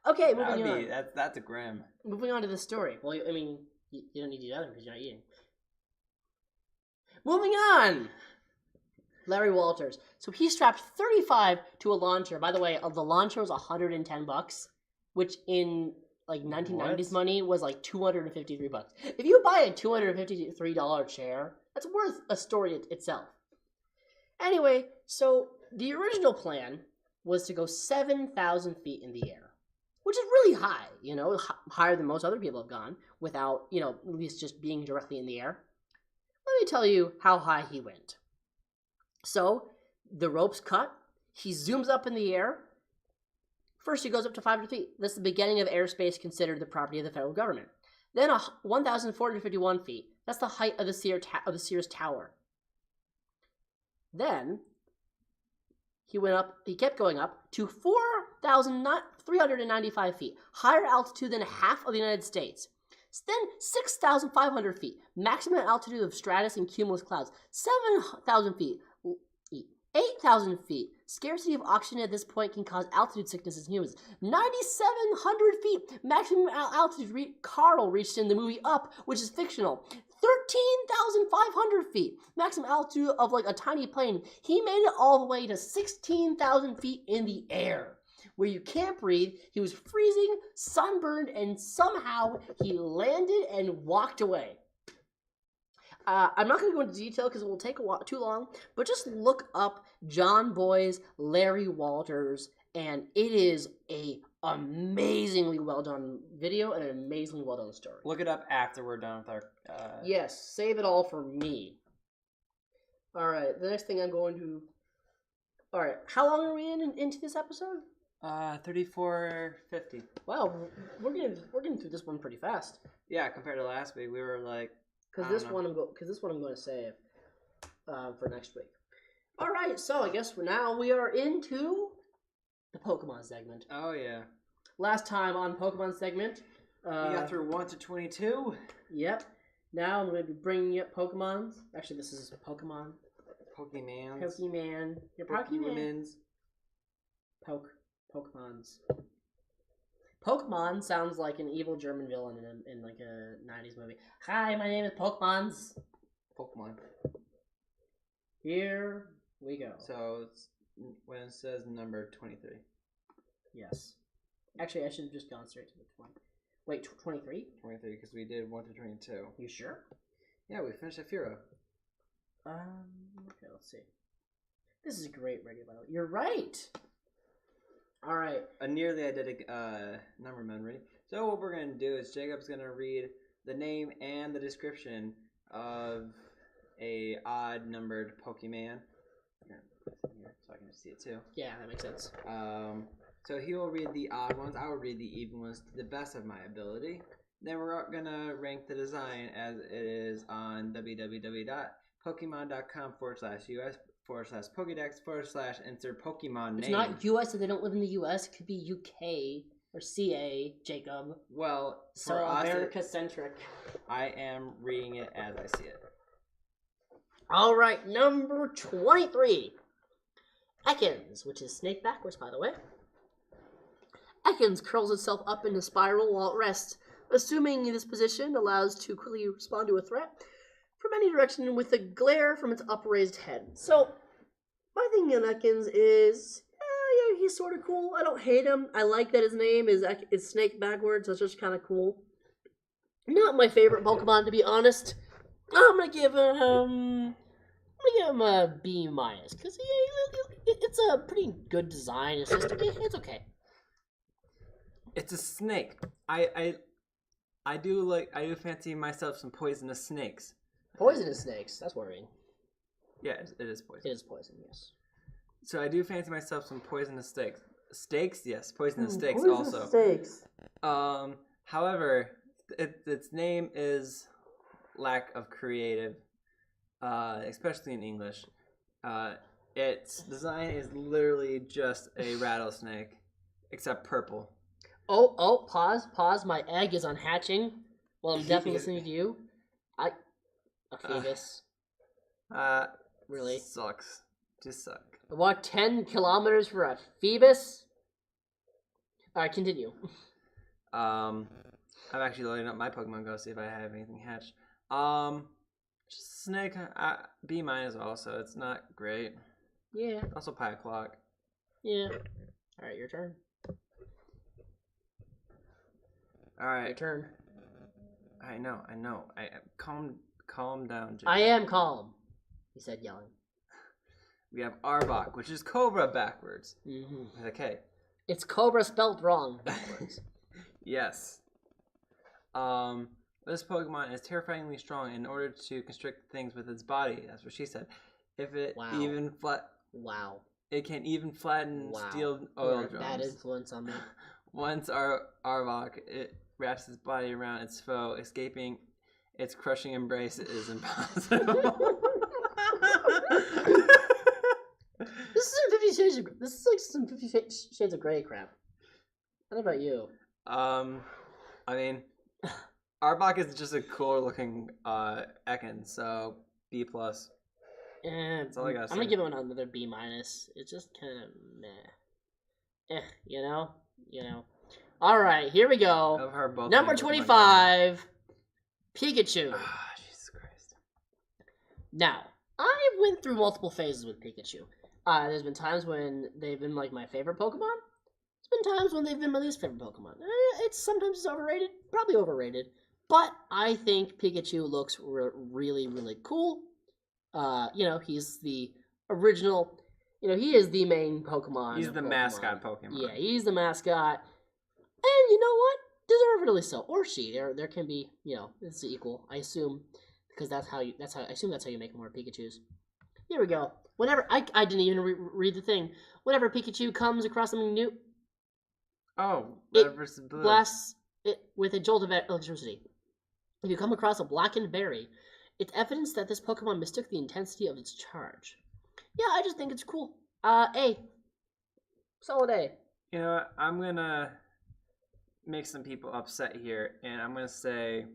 Okay, moving on. That's a grim. Moving on to the story. Well, I mean, you don't need to do that because you're not eating. Moving on. Larry Walters. So he strapped 35 to a lawn chair. By the way, the lawn chair was $110, which in like 1990s money was like $253. If you buy a $253 chair, that's worth a story itself. Anyway, so the original plan was to go 7,000 feet in the air, which is really high, you know, higher than most other people have gone without, you know, at least just being directly in the air. Let me tell you how high he went. So the rope's cut. He zooms up in the air. First, he goes up to 500 feet. That's the beginning of airspace considered the property of the federal government. Then 1,451 feet. That's the height of the Sears Tower. Then he kept going up to 4,395 feet, higher altitude than half of the United States. Then 6,500 feet, maximum altitude of stratus and cumulus clouds. 7,000 feet, 8,000 feet. Scarcity of oxygen at this point can cause altitude sickness in humans. 9,700 feet, maximum altitude Carl reached in the movie Up, which is fictional. 13,500 feet, maximum altitude of like a tiny plane. He made it all the way to 16,000 feet in the air, where you can't breathe. He was freezing, sunburned, and somehow he landed and walked away. I'm not going to go into detail because it will take too long, but just look up John Boy's Larry Walters, and it is a amazingly well done video and an amazingly well done story. Look it up after we're done with our. Yes, save it all for me. All right, the next thing I'm going to. All right, how long are we into this episode? 34:50. Wow, we're getting through this one pretty fast. Yeah, compared to last week, we were like. Because this one I'm going to save for next week. All right, so I guess we are into the Pokemon segment. Oh yeah. Last time on Pokemon segment, we got through 1 to 22. Yep. Now I'm going to be bringing up Pokemons. Actually, this is Pokemon. Pokemans. Pokemon. Your Pokemons. Pokemons. Pokemon sounds like an evil German villain in like a 90s movie. Hi, my name is Pokemons. Pokemon. Here we go. So it's when it says number 23. Yes. Actually, I should have just gone straight to the 20. Wait, 23? 23, because we did 1 to 22. You sure? Yeah, we finished at Firo. Okay, let's see. This is a great regular battle. You're right! Alright. Nearly identical number memory. So what we're going to do is Jacob's going to read the name and the description of a odd numbered Pokemon. Here, so I can see it too. Yeah, that makes sense. So he will read the odd ones. I will read the even ones to the best of my ability. Then we're going to rank the design as it is on www.pokemon.com/US/Pokedex/insert Pokemon name. It's not US if they don't live in the US. It could be UK or CA, Jacob. Well, so America-centric. I am reading it as I see it. All right, number 23. Ekans, which is snake backwards, by the way. Ekans curls itself up in a spiral while it rests. Assuming this position allows to quickly respond to a threat from any direction with a glare from its upraised head. So, my thing on Ekans is, yeah, he's sort of cool. I don't hate him. I like that his name is Snake backwards. That's just kind of cool. Not my favorite Pokemon, to be honest. I'm gonna give him a B-, because it's a pretty good design. It's just it's okay. It's a snake. I do fancy myself some poisonous snakes. Poisonous snakes? That's worrying. Yeah, it is poison. It is poison, yes. So I do fancy myself some poisonous steaks. Steaks? Yes, poisonous steaks poisonous also. Steaks. However, its name is lack of creative, especially in English. Its design is literally just a rattlesnake, except purple. Oh, pause. My egg is unhatching while I'm definitely listening to you. A Phoebus. Really? Sucks. Just suck. Walk 10 kilometers for a Phoebus. Alright, continue. I'm actually loading up my Pokemon Go, see if I have anything hatched. Just Snake, B minus also. It's not great. Yeah. Also Pie Clock. Yeah. Alright, your turn. Alright. Your turn. I know. Calm down, Jimmy. I am calm, he said, yelling. We have Arbok, which is Cobra backwards. Mm-hmm. Okay. It's Cobra spelt wrong backwards. Yes. This Pokemon is terrifyingly strong in order to constrict things with its body. That's what she said. If it even Wow. It can even flatten steel oil drums. Bad influence on me. Once Arbok, it wraps its body around its foe, escaping its crushing embrace is impossible. This is like some 50 Shades of Grey crap. What about you? I mean, Arbok is just a cooler looking Ekans, so B plus. That's all I gotta say. I'm gonna give him another B minus. It's just kind of meh. You know. All right, here we go. Number 25, Pikachu. Jesus Christ. Now, I went through multiple phases with Pikachu. There's been times when they've been like my favorite Pokemon. There's been times when they've been my least favorite Pokemon. Sometimes it's overrated, probably overrated. But I think Pikachu looks really, really cool. He's the original. He is the main Pokemon. He's the mascot Pokemon. Yeah, he's the mascot. And you know what? Deservedly so. Or she. There can be, it's equal. I assume, because I assume that's how you make more Pikachus. Here we go. Whenever I didn't even read the thing. Whenever Pikachu comes across something new, Red versus Blue. Blasts it with a jolt of electricity. If you come across a blackened berry, it's evidence that this Pokemon mistook the intensity of its charge. Yeah, I just think it's cool. A. Solid A. You know what? I'm gonna make some people upset here, and I'm gonna say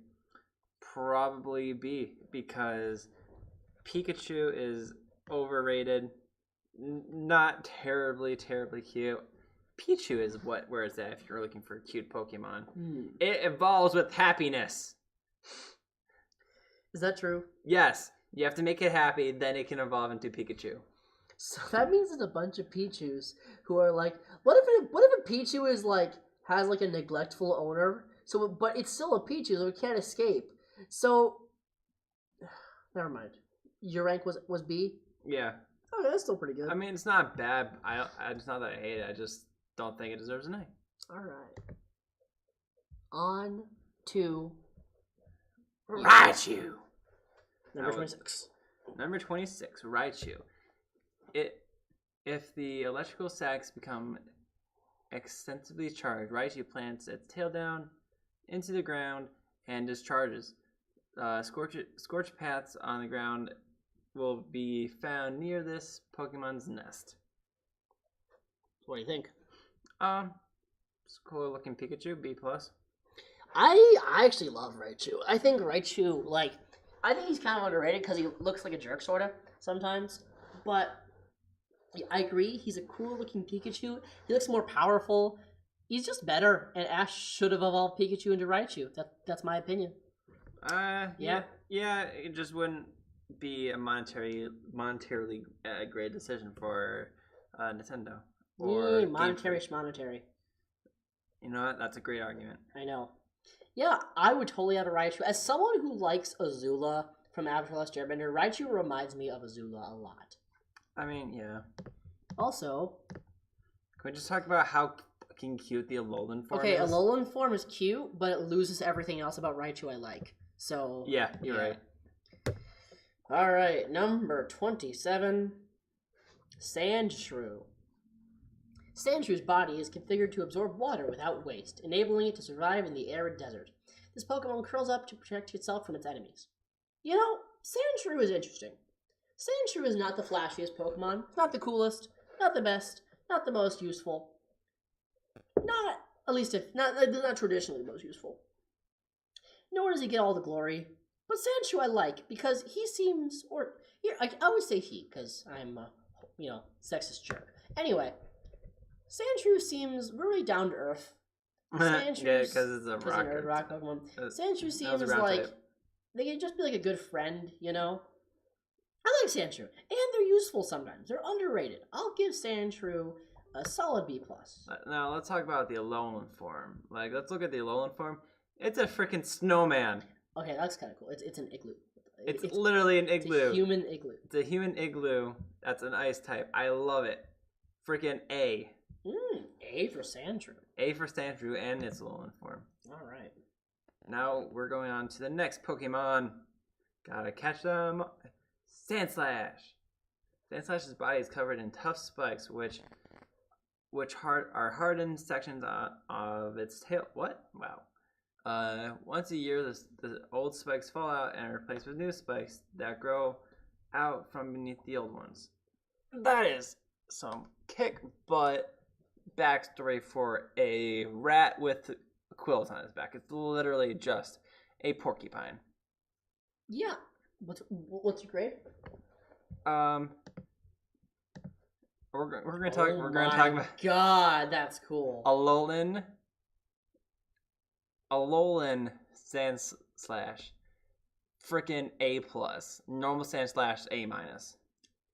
probably B, because Pikachu is overrated, not terribly cute. Pichu is where it's at if you're looking for a cute Pokemon. It evolves with happiness. Is that true? Yes. You have to make it happy, then it can evolve into Pikachu. So that means there's a bunch of Pichus who are like, what if a Pichu is like has like a neglectful owner? So, but it's still a Pichu, so it can't escape. So, never mind. Your rank was B. Yeah. Okay, that's still pretty good. I mean, it's not bad. It's not that I hate it. I just don't think it deserves an A. All right. On to Raichu. Number 26. Number 26, Raichu. If the electrical sacs become extensively charged, Raichu plants its tail down into the ground and discharges. Scorch paths on the ground will be found near this Pokemon's nest. What do you think? It's a cool looking Pikachu, B plus. I actually love Raichu. I think Raichu, I think he's kind of underrated because he looks like a jerk, sort of, sometimes. But I agree, he's a cool looking Pikachu. He looks more powerful. He's just better, and Ash should have evolved Pikachu into Raichu. That's my opinion. Yeah, it just wouldn't be a monetarily great decision for Nintendo. Or monetary. You know what? That's a great argument. I know. Yeah, I would totally have a Raichu. As someone who likes Azula from Avatar: Last Airbender, Raichu reminds me of Azula a lot. I mean, yeah. Also, can we just talk about how fucking cute the Alolan form is? Okay, Alolan form is cute, but it loses everything else about Raichu I like. So yeah, you're right. All right, number 27, Sandshrew. Sandshrew's body is configured to absorb water without waste, enabling it to survive in the arid desert. This Pokemon curls up to protect itself from its enemies. You know, Sandshrew is interesting. Sandshrew is not the flashiest Pokemon, not the coolest, not the best, not the most useful. Not traditionally the most useful. Nor does he get all the glory. But Sandshrew I like because he seems, I always say he because I'm sexist jerk. Anyway, Sandshrew seems very down to earth. Yeah, because it's a rock. Rock Pokemon. Sandshrew that was a seems ground like type. they can just be like a good friend, I like Sandshrew, and they're useful sometimes. They're underrated. I'll give Sandshrew a solid B+. Now let's talk about the Alolan form. Let's look at the Alolan form. It's a freaking snowman. Okay, that's kind of cool. It's an igloo. It's literally an igloo. It's a human igloo. It's a human igloo. That's an ice type. I love it. Freaking A. A for Sandshrew. A for Sandshrew and its Alolan form. All right. Now we're going on to the next Pokemon. Gotta catch them. Sandslash. Sandslash's body is covered in tough spikes, which are hardened sections of its tail. What? Wow. Once a year, the old spikes fall out and are replaced with new spikes that grow out from beneath the old ones. That is some kick butt backstory for a rat with quills on his back. It's literally just a porcupine. Yeah. What's your grade? We're gonna talk. We're gonna talk about. God, that's cool. Alolan Sandslash, frickin' A+. Normal Sandslash A-.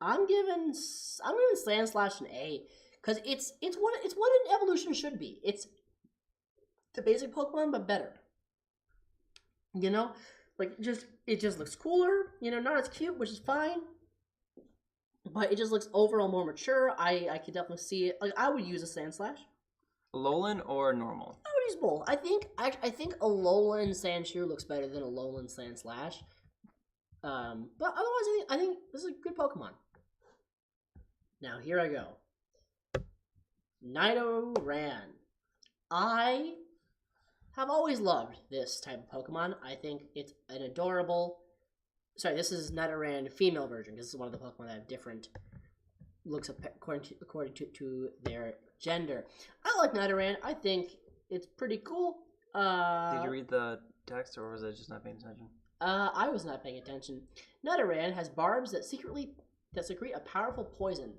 I'm giving Sandslash an A because it's what an evolution should be. It's the basic Pokemon but better. It just looks cooler. Not as cute, which is fine. But it just looks overall more mature. I could definitely see it. I would use a Sandslash. Alolan or normal? I would use both. I think Alolan Sandshrew looks better than Alolan Sandslash. But otherwise, I think this is a good Pokemon. Now here I go. Nidoran. I have always loved this type of Pokemon. I think it's an adorable. Sorry, this is Nidoran female version. This is one of the Pokemon that have different looks according to their gender. I like Nidoran. I think it's pretty cool. Did you read the text, or was I just not paying attention? I was not paying attention. Nidoran has barbs that secrete a powerful poison.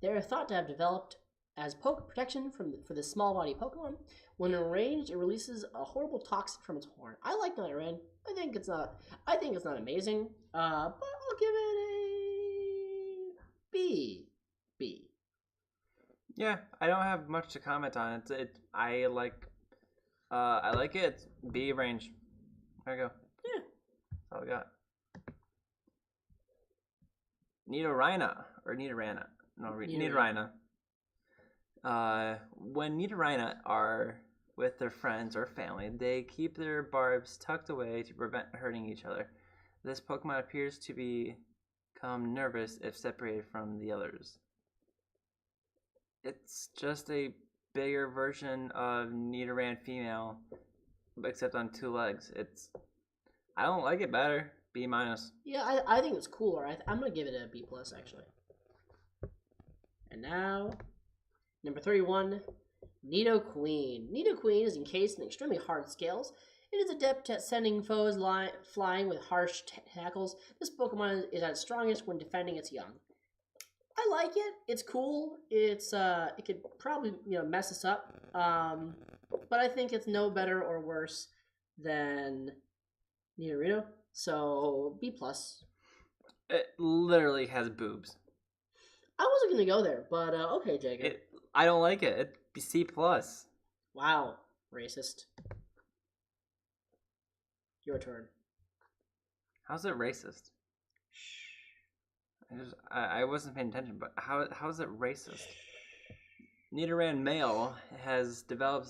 They are thought to have developed as protection for the small body Pokemon. When enraged, it releases a horrible toxin from its horn. I like Nidoran. I think it's not amazing. But I'll give it a B. B. Yeah, I don't have much to comment on it. I like it. It's B range. There you go. Yeah. That's all I got. Nidorina or Nidorana. No, Nidorina. When Nidorina are with their friends or family, they keep their barbs tucked away to prevent hurting each other. This Pokemon appears to become nervous if separated from the others. It's just a bigger version of Nidoran female, except on 2 legs. I don't like it better. B-. Yeah, I think it's cooler. I'm gonna give it a B+ actually. And now, number 31, Nidoqueen. Nidoqueen is encased in extremely hard scales. It is adept at sending foes flying with harsh tackles. This Pokemon is at its strongest when defending its young. I like it. It's cool. It could probably mess us up, but I think it's no better or worse than Nidorino. So B+. It literally has boobs. I wasn't gonna go there, but okay, Jacob. I don't like it. It'd be C+. Wow, racist. Your turn. How's it racist? I wasn't paying attention, but how is it racist? Nidoran male has developed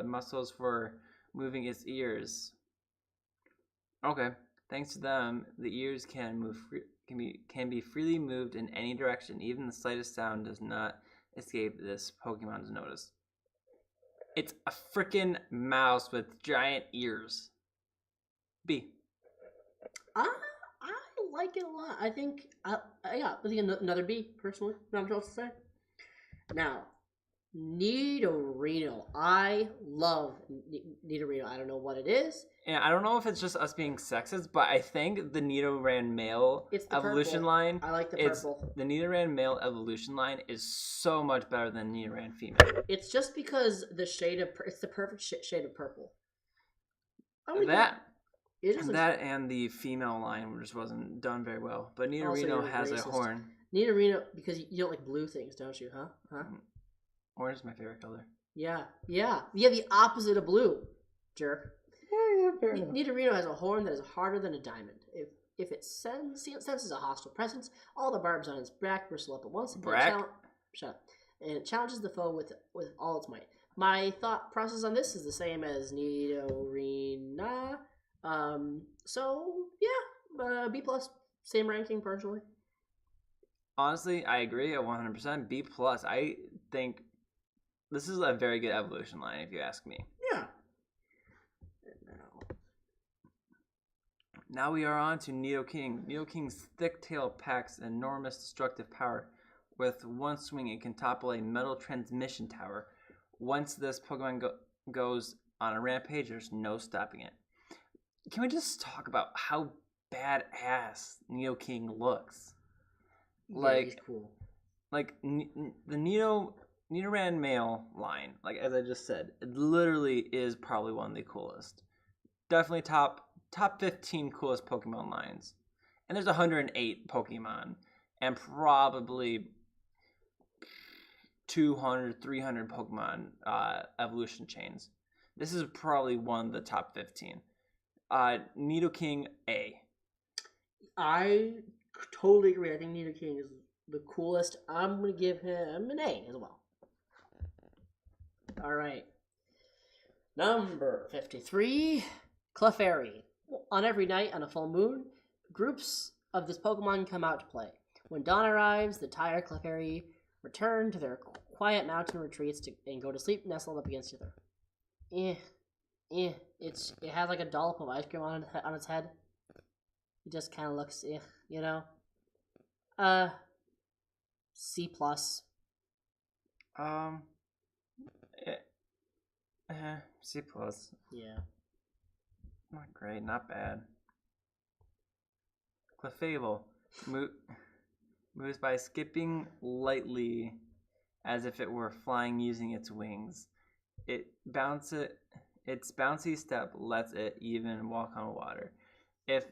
muscles for moving its ears. Okay, thanks to them, the ears can be freely moved in any direction. Even the slightest sound does not escape this Pokemon's notice. It's a freaking mouse with giant ears. B. I like it a lot. I think another B personally. Not much else to say. Now, Nidorino. I love Nidorino. I don't know what it is. And I don't know if it's just us being sexist, but I think the Nidoran male It's the evolution purple. line. I like the It's purple. the Nidoran male evolution line is so much better than Nidoran female. It's just because the shade of it's the perfect shade of purple. It is That and the female line just wasn't done very well. But Also, Nidorino you're has a racist. horn. Nidorino because you don't like blue things, don't you? Huh? Orange is my favorite color. Yeah. The opposite of blue, jerk. Yeah, fair enough. Nidorino has a horn that is harder than a diamond. If it senses a hostile presence, all the barbs on its back bristle up at once. Shut up. And it challenges the foe with all its might. My thought process on this is the same as Nidorina. So yeah, B plus, same ranking personally. Honestly, I agree at 100%. B plus. I think this is a very good evolution line, if you ask me. Yeah. Now we are on to Nidoking. Nidoking's thick tail packs enormous destructive power. With one swing, it can topple a metal transmission tower. Once this Pokemon goes on a rampage, there's no stopping it. Can we just talk about how badass Nidoking looks? Yeah, he's cool. Like the Nidoran male line, like as I just said, it literally is probably one of the coolest. Definitely top 15 coolest Pokemon lines. And there's 108 Pokemon and probably 200, 300 Pokemon evolution chains. This is probably one of the top 15. Nidoking A. I totally agree. I think Nidoking is the coolest. I'm going to give him an A as well. All right. Number 53, Clefairy. On every night on a full moon, groups of this Pokemon come out to play. When dawn arrives, the tired Clefairy return to their quiet mountain retreats and go to sleep nestled up against each other. It has like a dollop of ice cream on its head. It just kind of looks, you know. C plus. C plus. Yeah. Not great, not bad. Clefable moves by skipping lightly as if it were flying using its wings. Its bouncy step lets it even walk on water. If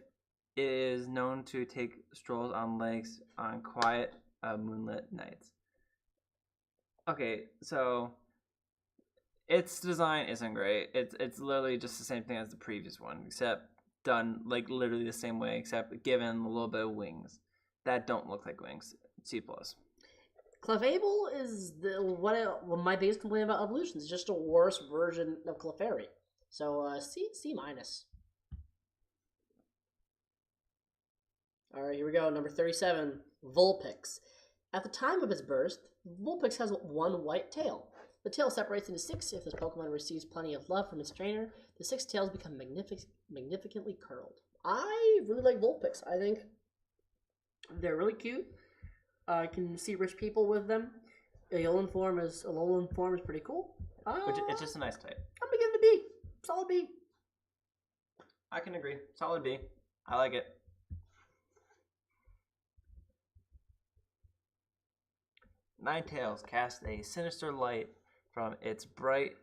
it is known to take strolls on lakes on quiet moonlit nights. Okay, so its design isn't great. It's literally just the same thing as the previous one, except done like literally the same way, except given a little bit of wings that don't look like wings. C plus. Clefable is my biggest complaint about evolution is just a worse version of Clefairy. So C minus. All right, here we go. Number 37, Vulpix. At the time of its birth, Vulpix has one white tail. The tail separates into 6 if this Pokemon receives plenty of love from its trainer. The 6 tails become magnificently curled. I really like Vulpix. I think they're really cute. I can see rich people with them. Alolan form is pretty cool. It's just a nice type. I'm gonna give it a B. Solid B. I can agree. Solid B. I like it. Ninetales cast a sinister light from its bright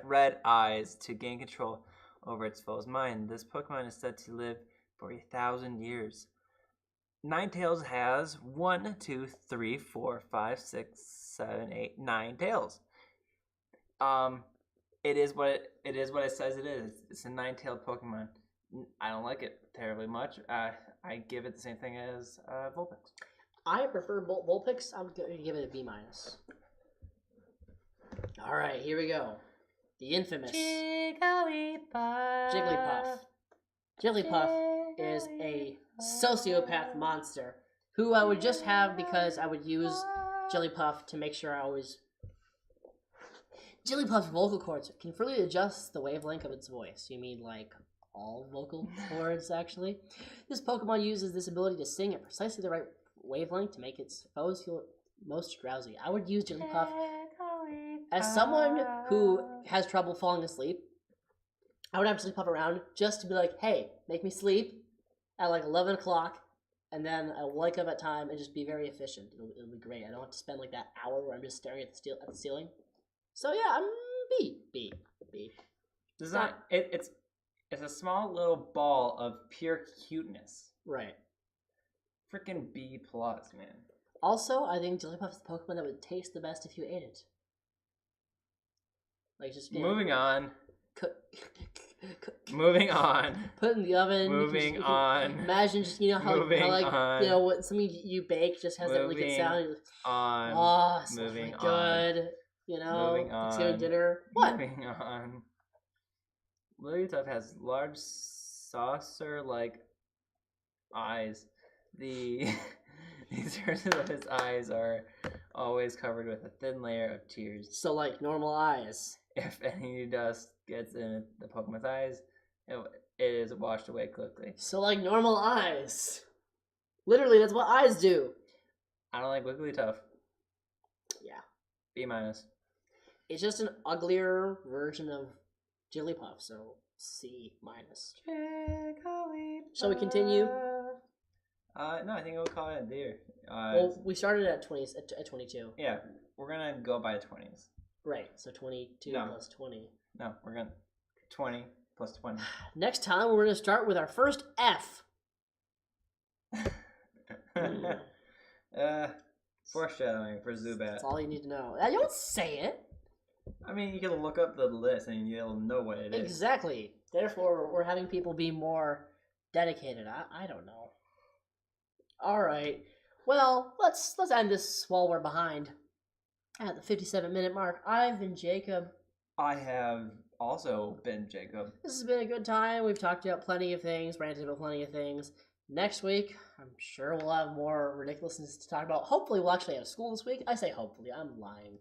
red eyes to gain control over its foe's mind. This Pokemon is said to live for 1,000 years. Ninetales has 1, 2, 3, 4, 5, 6, 7, 8, 9 tails. It is what it says it is. It's a 9-tailed Pokemon. I don't like it terribly much. I give it the same thing as Vulpix. I prefer Vulpix. I'm going to give it a B minus. All right, here we go. The infamous Jigglypuff. Jigglypuff is a sociopath monster who I would just have because I would use Jigglypuff to make sure I always... Jigglypuff's vocal cords can freely adjust the wavelength of its voice. You mean like all vocal cords, actually? This Pokemon uses this ability to sing at precisely the right wavelength to make its foes most drowsy. I would use Jigglypuff as someone who has trouble falling asleep. I would have Jigglypuff around just to be like, hey, make me sleep at like 11 o'clock, and then I'll wake up at time and just be very efficient. It'll be great. I don't have to spend like that hour where I'm just staring at the ceiling. So yeah, I'm B. It's not. It's a small little ball of pure cuteness. Right. Freaking B plus, man. Also, I think Jigglypuff is the Pokemon that would taste the best if you ate it. Like just Moving on. Cook. Moving on. Put it in the oven. Moving on. Imagine just how like on. what something you bake just has that really good sound. On. Oh, so Moving good. Moving on. Thanksgiving dinner. What? Moving on. Wigglytuff has large saucer-like eyes. The surface of his eyes are always covered with a thin layer of tears. So like normal eyes. If any dust gets in the Pokemon's eyes, it is washed away quickly. So like normal eyes. Literally, that's what eyes do. I don't like Wigglytuff. Yeah. B minus. It's just an uglier version of Jigglypuff, so C minus. Shall we continue? No, I think we'll call it there. Well, we started at 22. Yeah, we're gonna go by 20s. Right, so 22 No. plus 20. No, we're gonna 20 plus 20. Next time, we're going to start with our first F. Foreshadowing for Zubat. That's all you need to know. You don't say it. I mean, you can look up the list and you'll know what it is. Exactly. Therefore, we're having people be more dedicated. I don't know. All right. Well, let's end this while we're behind. At the 57-minute mark, I've been Jacob. I have also been Jacob. This has been a good time. We've talked about plenty of things, ranted about plenty of things. Next week, I'm sure we'll have more ridiculousness to talk about. Hopefully, we'll actually have school this week. I say hopefully. I'm lying.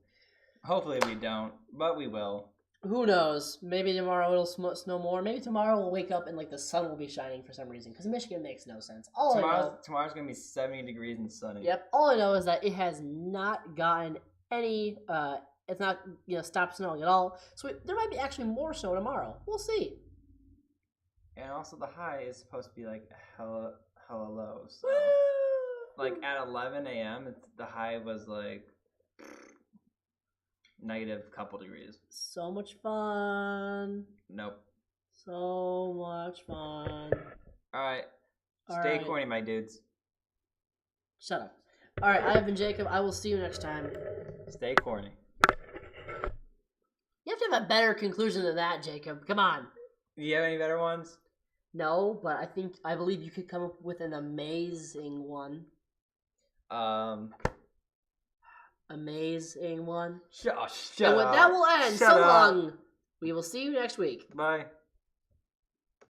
Hopefully we don't, but we will. Who knows? Maybe tomorrow it'll snow more. Maybe tomorrow we'll wake up and like the sun will be shining for some reason. Because Michigan makes no sense. Tomorrow's gonna be 70 degrees and sunny. Yep. All I know is that it has not gotten any. It's not stopped snowing at all. So there might be actually more snow tomorrow. We'll see. And also the high is supposed to be like hella low. So like at 11 a.m. the high was like negative couple degrees. So much fun. Nope. So much fun. Alright. Stay corny, my dudes. Shut up. Alright, I've been Jacob. I will see you next time. Stay corny. You have to have a better conclusion than that, Jacob. Come on. Do you have any better ones? No, but I believe you could come up with an amazing one. Amazing one. Shut And with up. that will end. Shut So up. long. We will see you next week. Bye.